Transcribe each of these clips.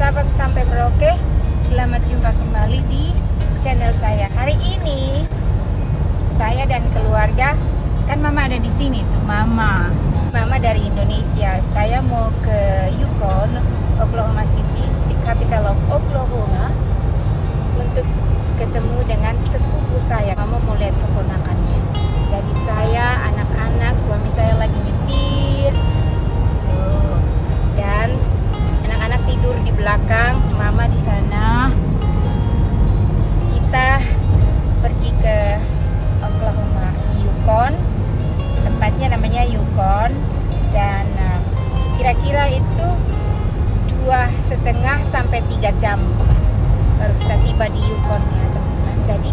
Sabang sampai Merauke. Selamat jumpa kembali di channel saya. Hari ini saya dan keluarga, kan Mama ada di sini tuh, Mama dari Indonesia. Saya mau ke Yukon, Oklahoma City, the capital of Oklahoma, untuk ketemu dengan sepupu saya. Mama mau lihat keponakannya. Jadi saya, anak-anak, suami saya lagi nyetir. Dan anak-anak tidur di belakang, Mama di sana. Kita pergi ke Oklahoma, Yukon. Tempatnya namanya Yukon, dan kira-kira itu 2,5 sampai 3 jam baru kita tiba di Yukon ya teman-teman. Jadi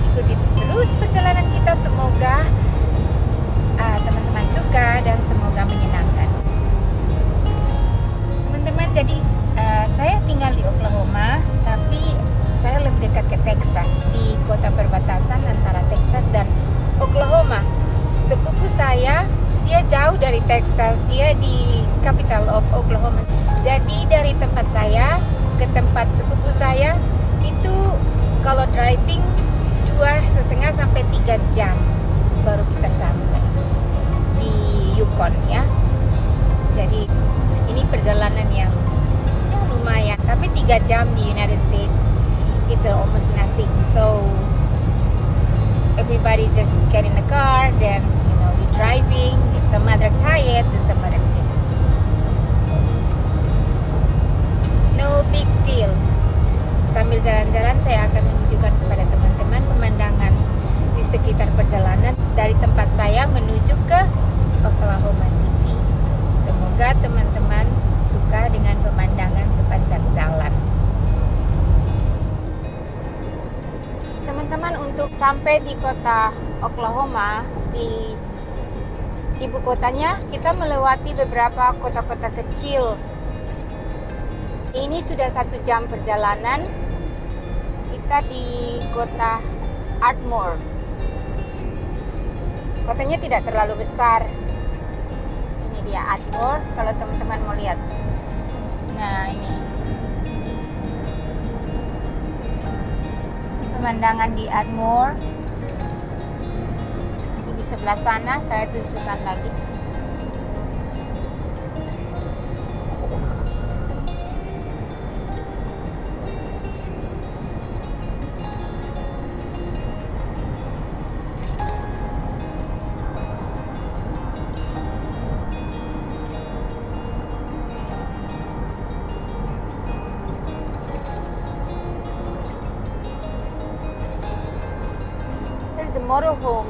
ikuti terus perjalanan kita, semoga teman-teman suka dan semoga menyenangkan. Teman-teman, jadi saya tinggal di Oklahoma, tapi saya lebih dekat ke Texas, di kota perbatasan antara Texas dan Oklahoma. Sepupu saya, dia jauh dari Texas, dia di capital of Oklahoma. Jadi dari tempat saya ke tempat sepupu saya itu kalau driving 2,5 sampai 3 jam baru kita sampai di Yukon ya. Jadi ini perjalanan yang lumayan, tapi 3 jam di United States it's almost nothing. So everybody just get in the car, then we driving. If some other tired, then some other tired. So, no big deal. Sambil jalan-jalan saya akan menunjukkan kepada teman-teman pemandangan di sekitar perjalanan dari tempat saya menuju ke Oklahoma City. Semoga teman-teman suka dengan pemandangan sepanjang jalan. Teman-teman, untuk sampai di kota Oklahoma, di ibu kotanya, kita melewati beberapa kota-kota kecil. Ini sudah 1 jam perjalanan. Kita di kota Ardmore. Kotanya tidak terlalu besar. Ini dia Ardmore, kalau teman-teman mau lihat. Nah, ini pemandangan di Ardmore. Di sebelah sana saya tunjukkan lagi. There's a motorhome.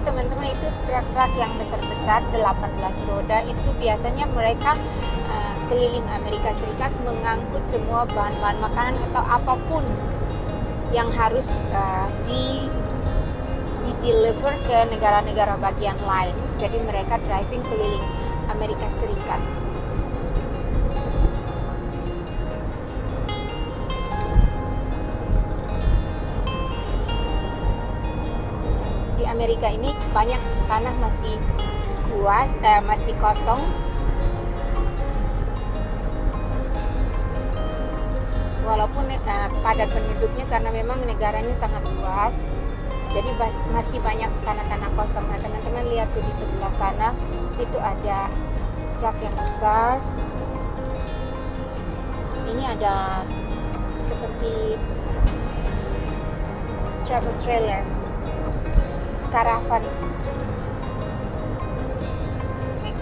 Teman-teman, itu truk-truk yang besar-besar 18 roda itu biasanya mereka keliling Amerika Serikat mengangkut semua bahan-bahan makanan atau apapun yang harus di-deliver ke negara-negara bagian lain. Jadi mereka driving keliling Amerika Serikat. Amerika ini banyak tanah masih masih kosong. Walaupun padat penduduknya karena memang negaranya sangat luas, jadi masih banyak tanah-tanah kosong. Nah, teman-teman lihat tuh di sebelah sana itu ada truk yang besar. Ini ada seperti travel trailer, karavan.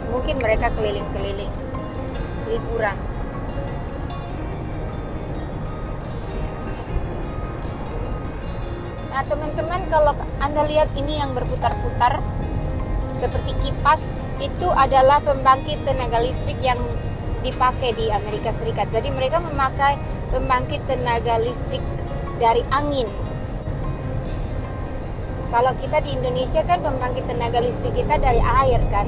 Mungkin mereka keliling-keliling liburan. Nah teman-teman, kalau Anda lihat ini yang berputar-putar seperti kipas itu adalah pembangkit tenaga listrik yang dipakai di Amerika Serikat. Jadi mereka memakai pembangkit tenaga listrik dari angin. Kalau kita di Indonesia kan pembangkit tenaga listrik kita dari air kan.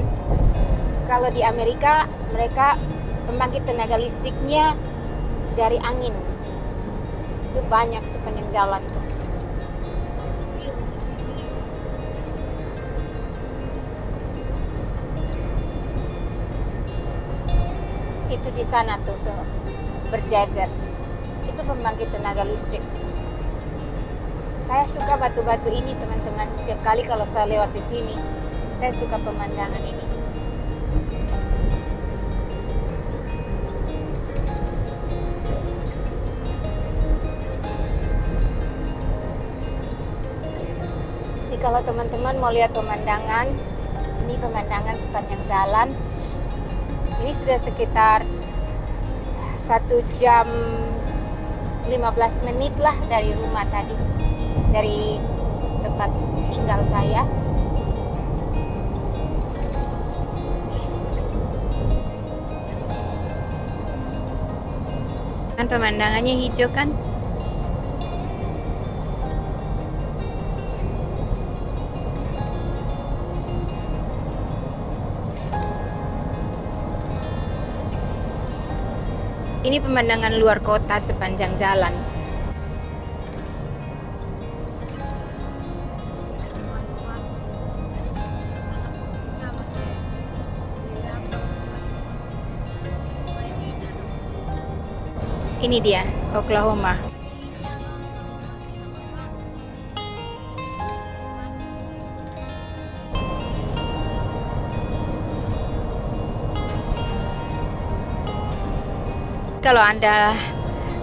Kalau di Amerika mereka pembangkit tenaga listriknya dari angin. Itu banyak sepanjang jalan tuh. Itu di sana tuh berjajar. Itu pembangkit tenaga listrik. Saya suka batu-batu ini teman-teman. Setiap kali kalau saya lewat di sini, saya suka pemandangan ini. Jadi kalau teman-teman mau lihat pemandangan, ini pemandangan sepanjang jalan. Ini sudah sekitar 1 jam 15 menit lah dari rumah tadi, dari tempat tinggal saya. Kan pemandangannya hijau kan? Ini pemandangan luar kota sepanjang jalan. Ini dia, Oklahoma. Kalau Anda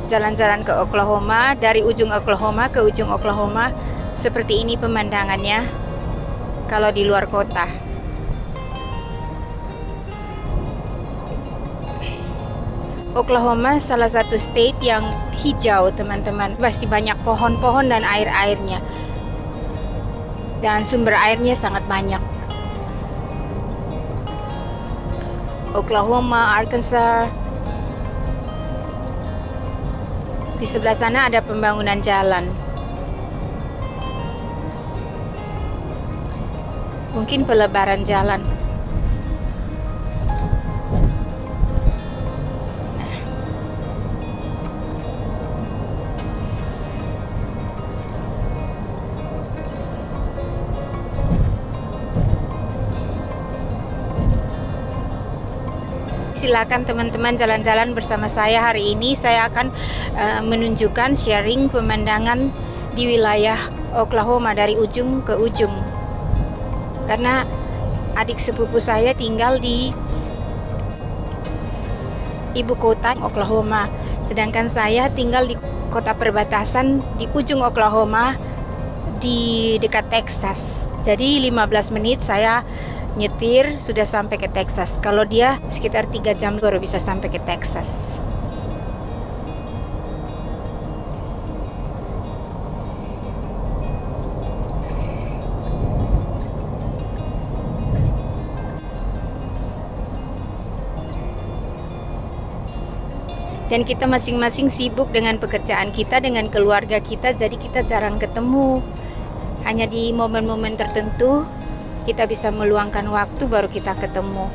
jalan-jalan ke Oklahoma, dari ujung Oklahoma ke ujung Oklahoma, seperti ini pemandangannya kalau di luar kota. Oklahoma salah satu state yang hijau teman-teman. Masih banyak pohon-pohon dan air-airnya. Dan sumber airnya sangat banyak. Oklahoma, Arkansas. Di sebelah sana ada pembangunan jalan. Mungkin pelebaran jalan. Silakan teman-teman jalan-jalan bersama saya hari ini. Saya akan menunjukkan sharing pemandangan di wilayah Oklahoma dari ujung ke ujung. Karena adik sepupu saya tinggal di ibu kota Oklahoma, sedangkan saya tinggal di kota perbatasan di ujung Oklahoma di dekat Texas. Jadi 15 menit saya nyetir sudah sampai ke Texas. Kalau dia sekitar 3 jam baru bisa sampai ke Texas. Dan kita masing-masing sibuk dengan pekerjaan kita, dengan keluarga kita, jadi kita jarang ketemu. Hanya di momen-momen tertentu kita bisa meluangkan waktu baru kita ketemu.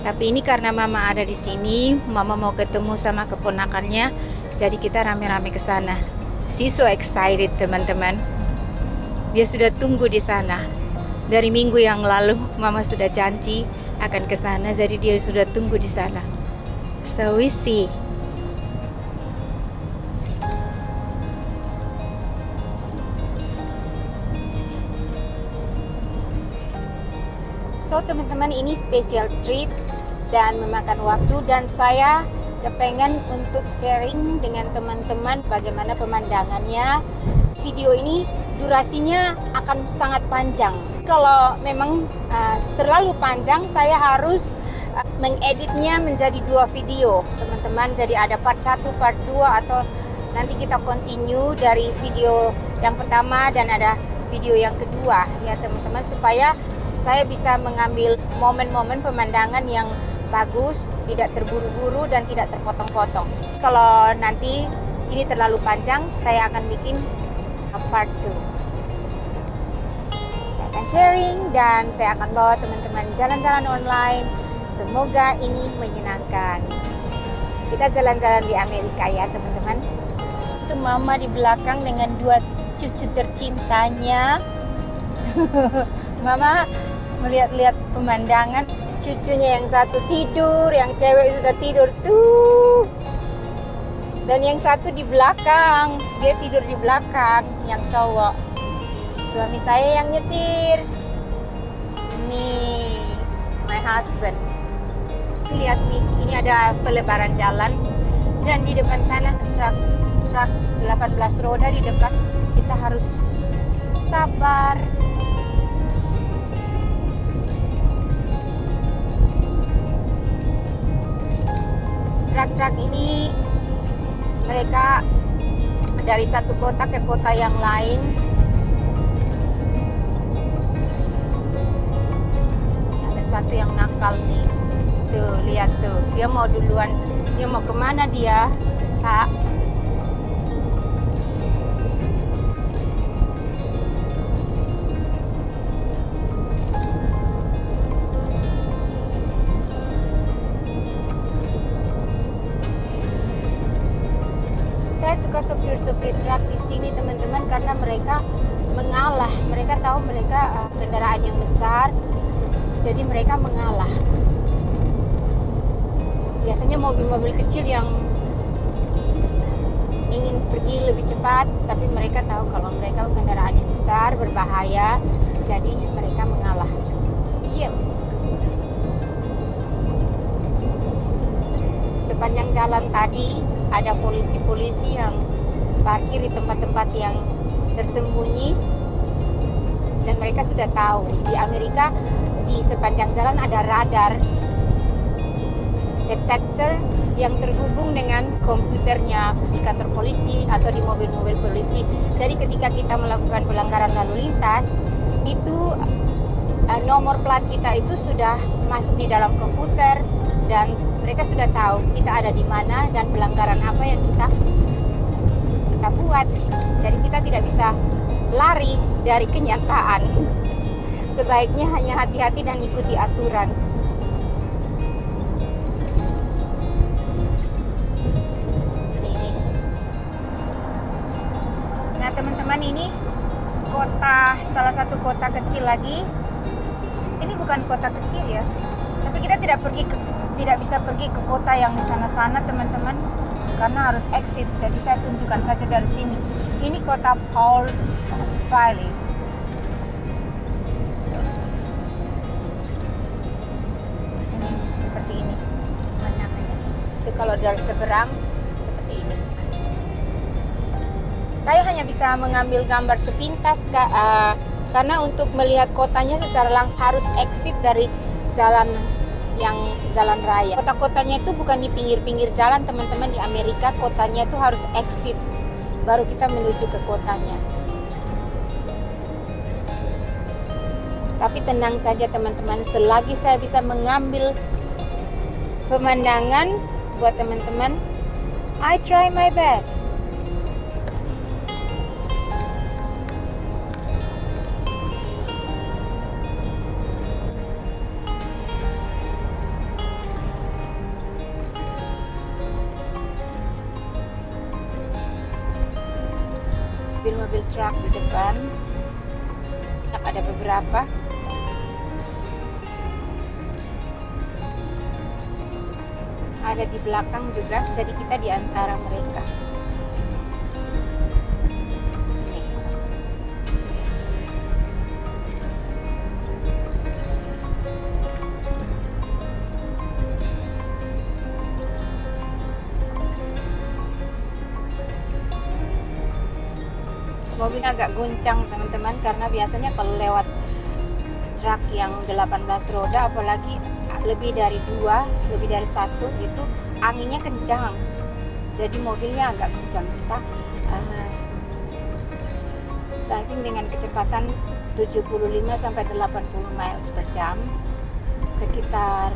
Tapi ini karena mama ada di sini, mama mau ketemu sama keponakannya, jadi kita rame-rame ke sana. She's so excited teman-teman. Dia sudah tunggu di sana. Dari minggu yang lalu mama sudah janji akan ke sana, jadi dia sudah tunggu di sana. So we see. So teman-teman, ini special trip dan memakan waktu, dan saya kepengen untuk sharing dengan teman-teman bagaimana pemandangannya. Video ini durasinya akan sangat panjang. Kalau memang terlalu panjang, saya harus mengeditnya menjadi 2 video teman-teman. Jadi ada part 1, part 2, atau nanti kita continue dari video yang pertama dan ada video yang kedua ya teman-teman, supaya saya bisa mengambil momen-momen pemandangan yang bagus, tidak terburu-buru dan tidak terpotong-potong. Kalau nanti ini terlalu panjang, saya akan bikin part 2. Saya akan sharing dan saya akan bawa teman-teman jalan-jalan online. Semoga ini menyenangkan. Kita jalan-jalan di Amerika ya teman-teman. Itu mama di belakang dengan 2 cucu tercintanya. Mama melihat-lihat pemandangan. Cucunya yang satu tidur, yang cewek sudah tidur tuh. Dan yang satu di belakang, dia tidur di belakang, yang cowok. Suami saya yang nyetir. Nih, my husband. Lihat nih, ini ada pelebaran jalan. Dan di depan sana truk 18 roda di depan. Kita harus sabar. Truk-truk ini mereka dari satu kota ke kota yang lain. Ada satu yang nakal nih. Tuh, lihat tuh. Dia mau duluan. Dia mau kemana dia? Pak. Saya suka sopir-sopir truk di sini teman-teman karena mereka mengalah. Mereka tahu mereka kendaraan yang besar, jadi mereka mengalah. Biasanya mobil-mobil kecil yang ingin pergi lebih cepat, tapi mereka tahu kalau mereka kendaraan yang besar berbahaya, jadi mereka mengalah. Iya. Sepanjang jalan tadi ada polisi-polisi yang parkir di tempat-tempat yang tersembunyi dan mereka sudah tahu di Amerika di sepanjang jalan ada radar detektor yang terhubung dengan komputernya di kantor polisi atau di mobil-mobil polisi. Jadi ketika kita melakukan pelanggaran lalu lintas itu nomor plat kita itu sudah masuk di dalam komputer dan mereka sudah tahu kita ada di mana dan pelanggaran apa yang kita buat. Jadi kita tidak bisa lari dari kenyataan. Sebaiknya hanya hati-hati dan ikuti aturan. Ini. Nah teman-teman, ini salah satu kota kecil lagi. Ini bukan kota kecil ya, tapi kita tidak bisa pergi ke kota yang di sana-sana teman-teman, karena harus exit. Jadi saya tunjukkan saja dari sini. Ini kota Pauls Valley. Ini seperti ini pemandangannya. Itu kalau dari seberang seperti ini. Saya hanya bisa mengambil gambar sepintas karena untuk melihat kotanya secara langsung harus exit dari jalan raya. Kota-kotanya itu bukan di pinggir-pinggir jalan teman-teman. Di Amerika kotanya itu harus exit baru kita menuju ke kotanya. Tapi tenang saja teman-teman, selagi saya bisa mengambil pemandangan buat teman-teman, I try my best. Mobil truk di depan, ada beberapa. Ada di belakang juga, jadi kita di antara mereka. Mobilnya agak guncang teman-teman, karena biasanya kalau lewat truk yang 18 roda, apalagi lebih dari 2, lebih dari 1 itu anginnya kencang, jadi mobilnya agak guncang. Kita driving dengan kecepatan 75 sampai 80 miles per jam, sekitar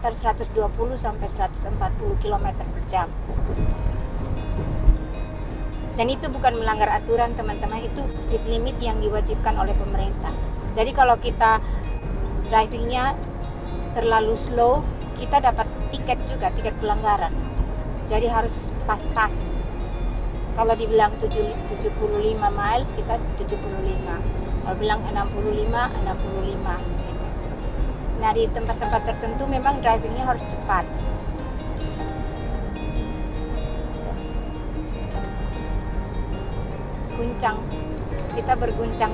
120 sampai 140 km per jam. Dan itu bukan melanggar aturan, teman-teman, itu speed limit yang diwajibkan oleh pemerintah. Jadi kalau kita drivingnya terlalu slow, kita dapat tiket juga, tiket pelanggaran. Jadi harus pas-pas. Kalau dibilang 75 miles, kita 75. Kalau bilang 65, 65 gitu. Nah, di tempat-tempat tertentu memang drivingnya harus cepat. Guncang, kita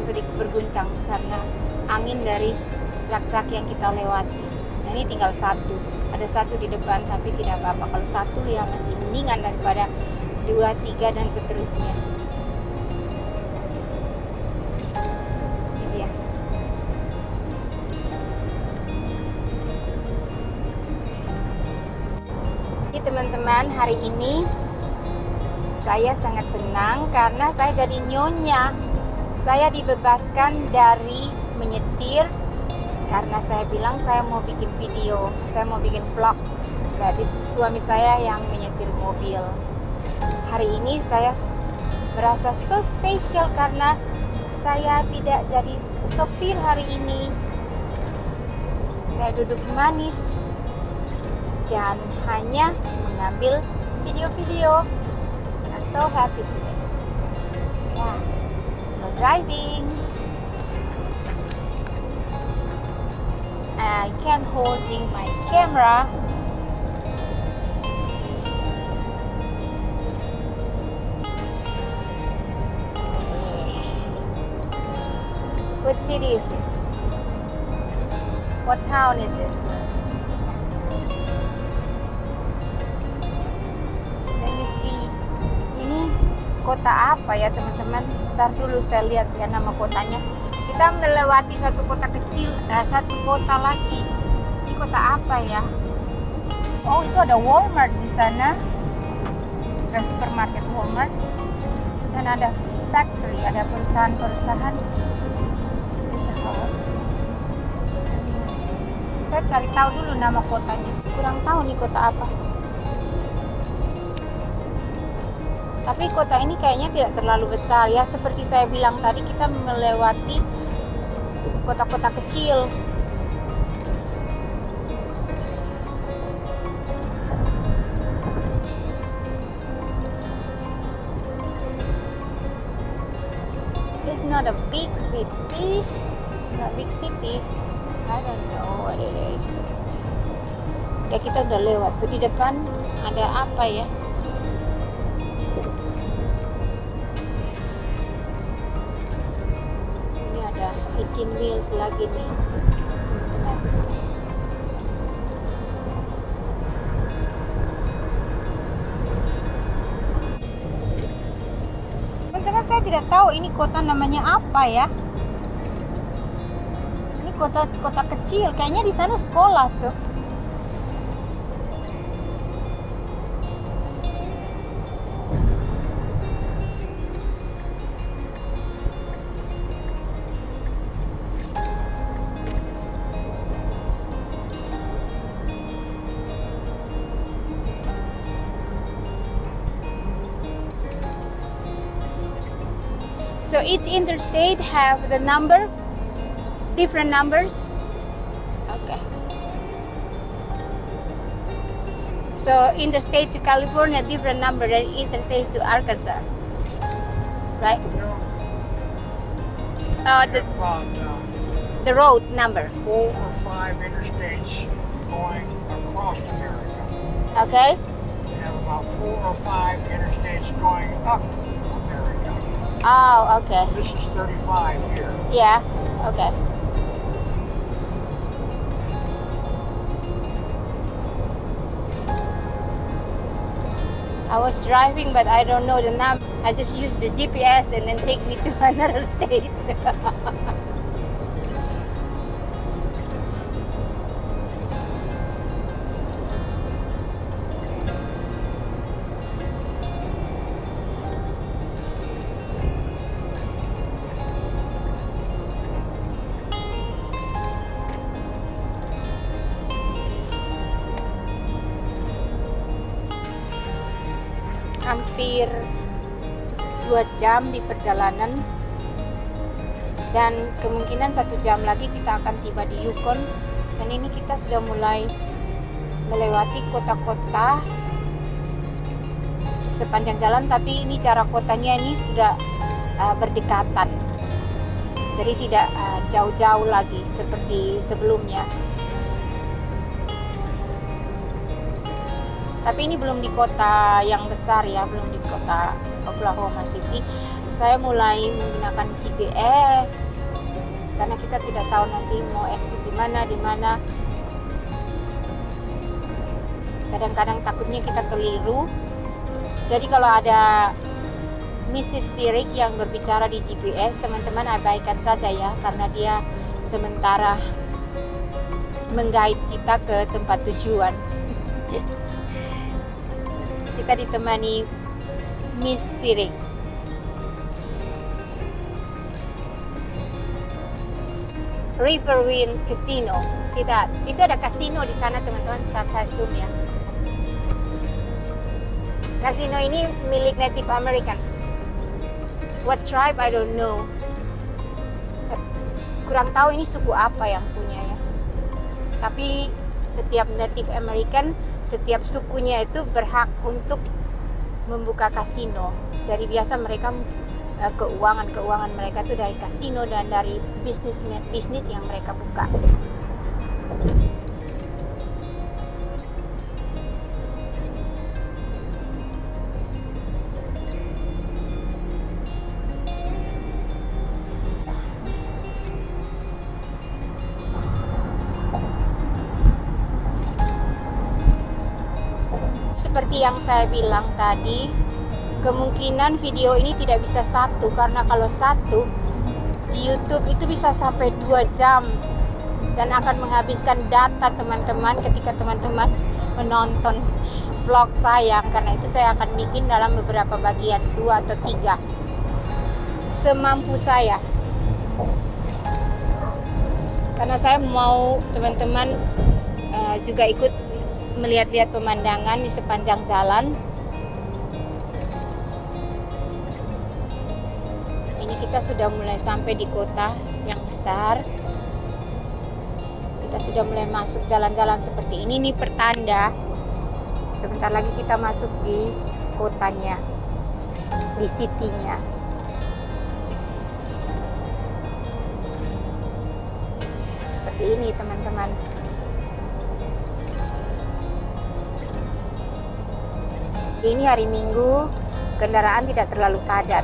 sedikit berguncang karena angin dari truk-truk yang kita lewati. Nah, ini tinggal satu, ada satu di depan, tapi tidak apa-apa. Kalau satu ya masih mendingan daripada 2, 3 dan seterusnya. Ini dia. Jadi teman-teman, hari ini saya sangat senang karena saya jadi nyonya. Saya dibebaskan dari menyetir karena saya bilang saya mau bikin video, saya mau bikin vlog. Jadi suami saya yang menyetir mobil. Hari ini saya merasa so spesial karena saya tidak jadi sopir hari ini. Saya duduk manis dan hanya mengambil video-video. So happy today. Yeah, no driving. I can holding my camera. What city is this? What town is this? Let me see. Ini kota apa ya teman-teman? Ntar dulu saya lihat ya nama kotanya. Kita melewati satu kota kecil, satu kota lagi. Ini kota apa ya? Oh, itu ada Walmart di sana. Ada supermarket Walmart. Dan ada factory, ada perusahaan-perusahaan. Saya cari tahu dulu nama kotanya. Kurang tahu nih kota apa. Tapi kota ini kayaknya tidak terlalu besar ya. Seperti saya bilang tadi, kita melewati kota-kota kecil. It's not a big city. Not big city. I don't know what it is. Ya, kita udah lewat tuh, di depan ada apa ya? Ini ada 18 wheels lagi nih, teman-teman. Teman-teman, saya tidak tahu ini kota namanya apa ya. Ini kota kecil, kayaknya di sana sekolah tuh. So each interstate have the number, different numbers. Okay. So interstate to California, different number than interstate to Arkansas, right? The road number. 4 or 5 interstates going across America. Okay. We have about 4 or 5 interstates going up America. Oh, okay. This is 35 here. Yeah. Okay. I was driving, but I don't know the number. I just used the GPS and then take me to another state. hampir 2 jam di perjalanan, dan kemungkinan 1 jam lagi kita akan tiba di Yukon. Dan ini kita sudah mulai melewati kota-kota sepanjang jalan, tapi ini jarak kotanya ini sudah berdekatan, jadi tidak jauh-jauh lagi seperti sebelumnya. Tapi ini belum di kota yang besar ya, belum di kota Oklahoma City. Saya mulai menggunakan GPS karena kita tidak tahu nanti mau exit di mana. Kadang-kadang takutnya kita keliru. Jadi kalau ada Mrs. Sirik yang berbicara di GPS, teman-teman abaikan saja ya, karena dia sementara mengguide kita ke tempat tujuan. Kita ditemani Miss Sirik. Riverwind Casino, see that? Itu ada kasino di sana teman-teman. Ntar saya zoom ya. Kasino ini milik Native American. What tribe? I don't know. Kurang tahu ini suku apa yang punya ya. Tapi setiap Native American, setiap sukunya itu berhak untuk membuka kasino. Jadi biasa mereka keuangan mereka itu dari kasino dan dari bisnis yang mereka buka. Seperti yang saya bilang tadi, kemungkinan video ini tidak bisa satu, karena kalau satu di YouTube itu bisa sampai 2 jam dan akan menghabiskan data teman-teman ketika teman-teman menonton vlog saya. Karena itu saya akan bikin dalam beberapa bagian, 2 atau 3 semampu saya, karena saya mau teman-teman juga ikut melihat-lihat pemandangan di sepanjang jalan. Ini kita sudah mulai sampai di kota yang besar. Kita sudah mulai masuk jalan-jalan seperti ini. Ini pertanda sebentar lagi kita masuk di kotanya, di city-nya. Seperti ini teman-teman. Ini hari Minggu, kendaraan tidak terlalu padat.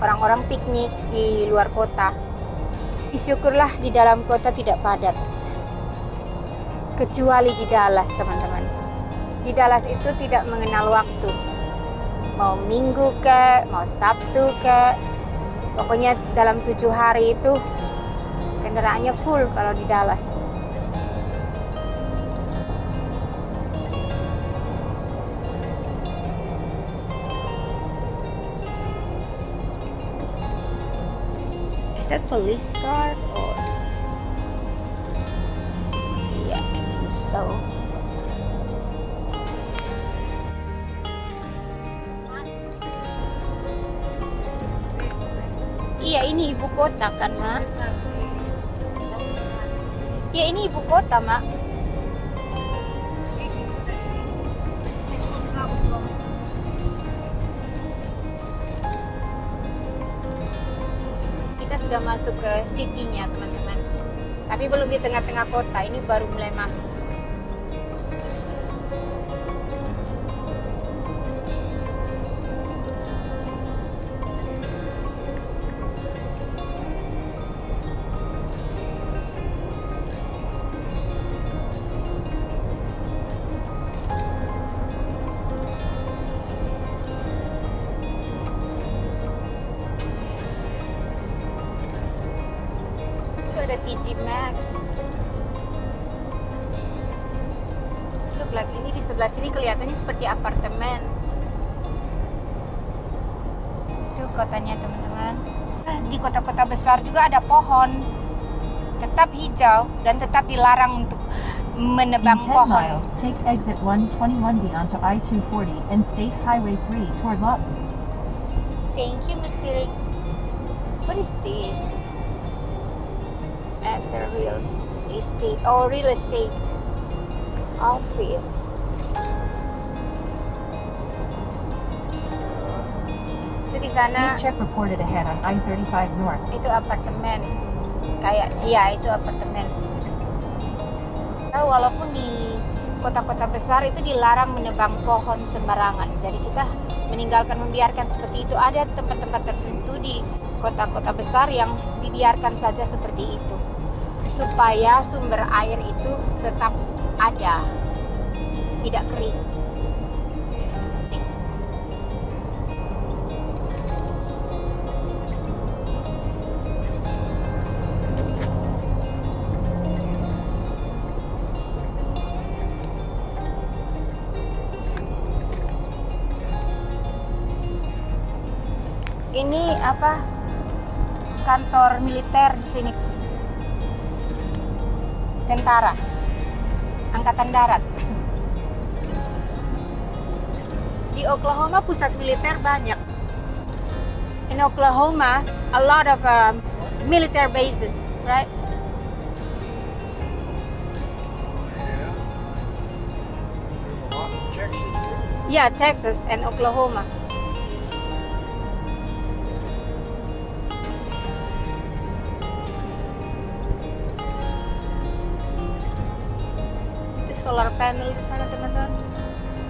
Orang-orang piknik di luar kota. Syukurlah di dalam kota tidak padat. Kecuali di Dallas, teman-teman. Di Dallas itu tidak mengenal waktu. Mau Minggu ke, mau Sabtu ke, pokoknya dalam 7 hari itu kendaraannya full kalau di Dallas. Is that police car or? Yeah, I think so. Iya, ini ibu kota kan, Mak? Iya, ini ibu kota, Mak. Kita sudah masuk ke city-nya, teman-teman. Tapi belum di tengah-tengah kota, ini baru mulai masuk. Ada TJ Maxx. Look like ini di sebelah sini kelihatannya seperti apartemen. Itu kotanya, teman-teman. Di kota-kota besar juga ada pohon, tetap hijau dan tetap dilarang untuk menebang 10 pohon. miles, take exit 121B onto I-240 and State Highway 3 toward Lawton. Thank you, Miss Siring. What is this? At the real estate. Oh, real estate office. Itu di sana. Speed check reported ahead on I-35 North. Itu apartemen. Kayak, iya itu apartemen. Walaupun di kota-kota besar itu dilarang menebang pohon sembarangan. Jadi kita membiarkan seperti itu. Ada tempat-tempat tertentu di kota-kota besar yang dibiarkan saja seperti itu. Supaya sumber air itu tetap ada. Tidak kering. Ini apa? Kantor militer di sini. Tentara. Angkatan darat. Di Oklahoma pusat militer banyak. In Oklahoma, a lot of military bases, right? Yeah. There's a lot in Texas too. Yeah, Texas and Oklahoma. Solar panel di sana teman-teman,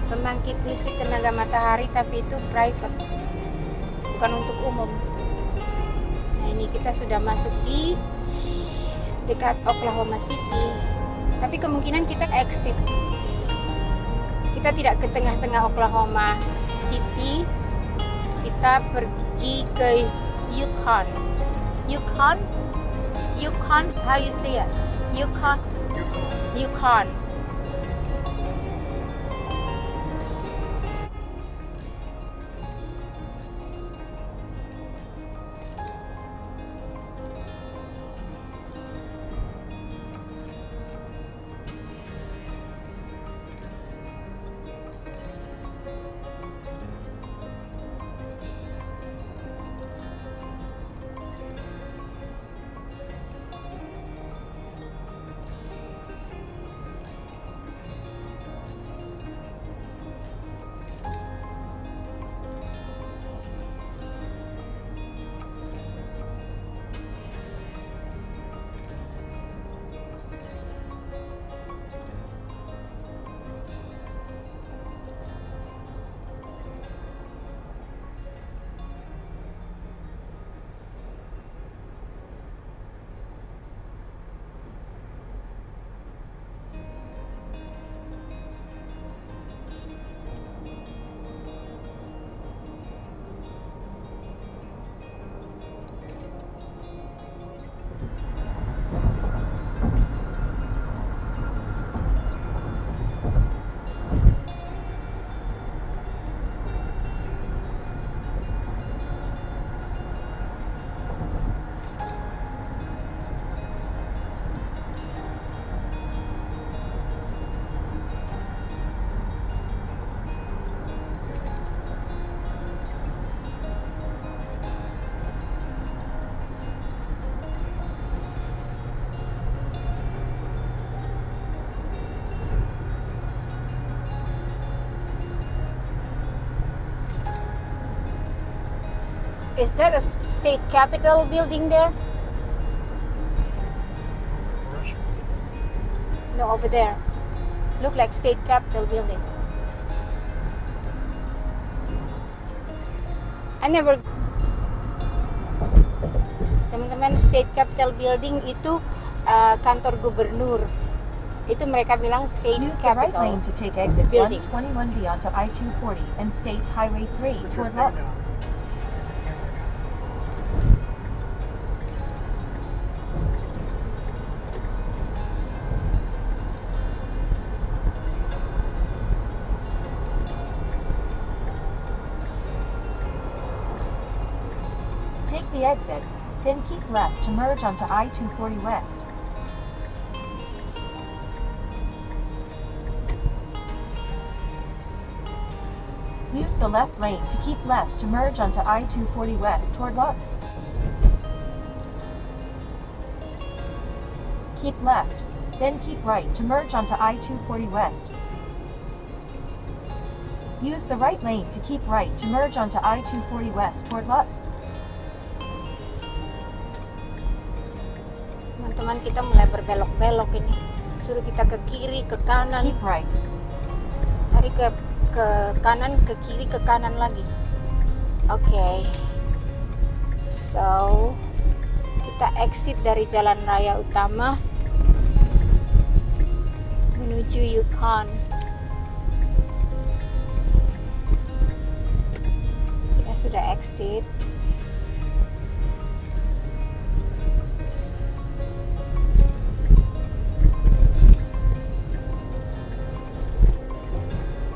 pembangkit listrik tenaga matahari, tapi itu private, bukan untuk umum. Nah ini kita sudah masuk di dekat Oklahoma City, tapi kemungkinan kita exit, kita tidak ke tengah-tengah Oklahoma City, kita pergi ke Yukon. How you say it? Yukon. Is that a state capitol building there? Russia. No, over there. Look like state capitol building. I never. Teman-teman, state capitol building itu kantor gubernur. Itu mereka bilang state Use the right capitol lane to take exit building. 121B onto I-240 and State Highway 3 toward Lawton. Take the exit, then keep left to merge onto I-240 West. Use the left lane to keep left to merge onto I-240 west toward Lot. Keep left, then keep right to merge onto I-240 west. Use the right lane to keep right to merge onto I-240 west toward Lot. Teman-teman, kita mulai berbelok-belok ini. Suruh kita ke kiri, ke kanan. Keep right. Hari ke kanan, ke kiri, ke kanan lagi. Oke. So, kita exit dari jalan raya utama menuju Yukon. Kita sudah exit.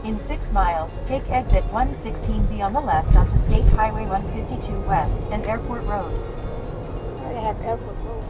In 6 miles, take exit 116B on the left onto State Highway 152 West and Airport Road. Oh, they have airport road.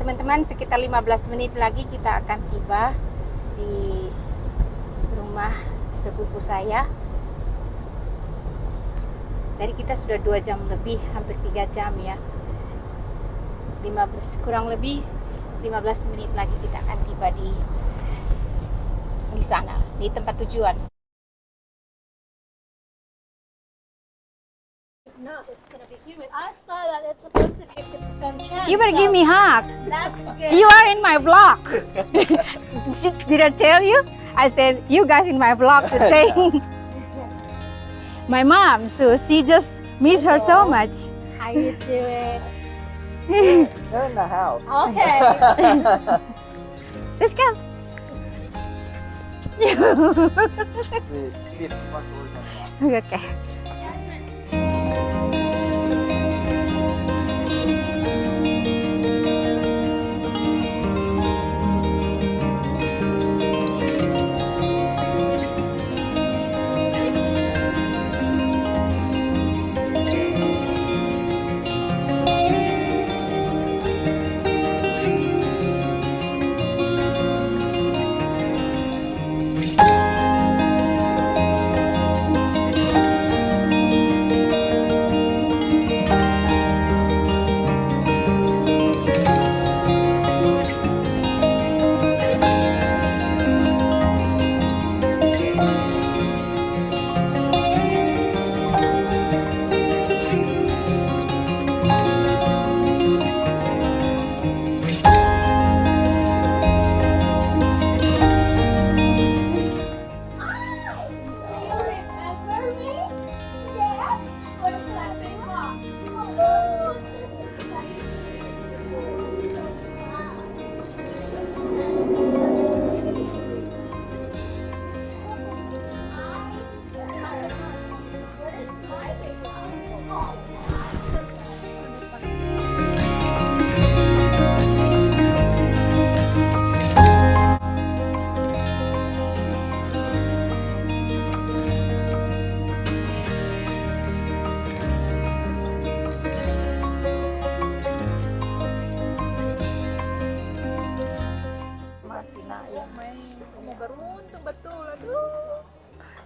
Teman-teman, sekitar 15 menit lagi kita akan tiba di rumah sepupu saya. Jadi kita sudah 2 jam lebih, hampir 3 jam ya. 15, kurang lebih 15 menit lagi kita akan tiba di sana, di tempat tujuan. No, it's gonna be humid. I saw that it's supposed to be 50% chance. You better so give me a hug. That's good. You are in my vlog. Did I tell you? I said you guys in my vlog today. My mom, so she just miss her so much. How you doing? They're in the house. Okay. Let's go. See if the front door's unlocked. Okay.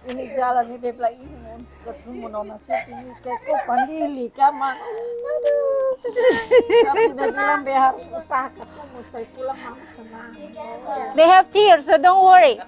Ini jalan ini bebla ini ketemu nona siapa ini kayak kok pandili kaman. Aduh, tapi dia bilang dia harus usaha ketemu saya pulang mama senang. They have tears, so don't worry.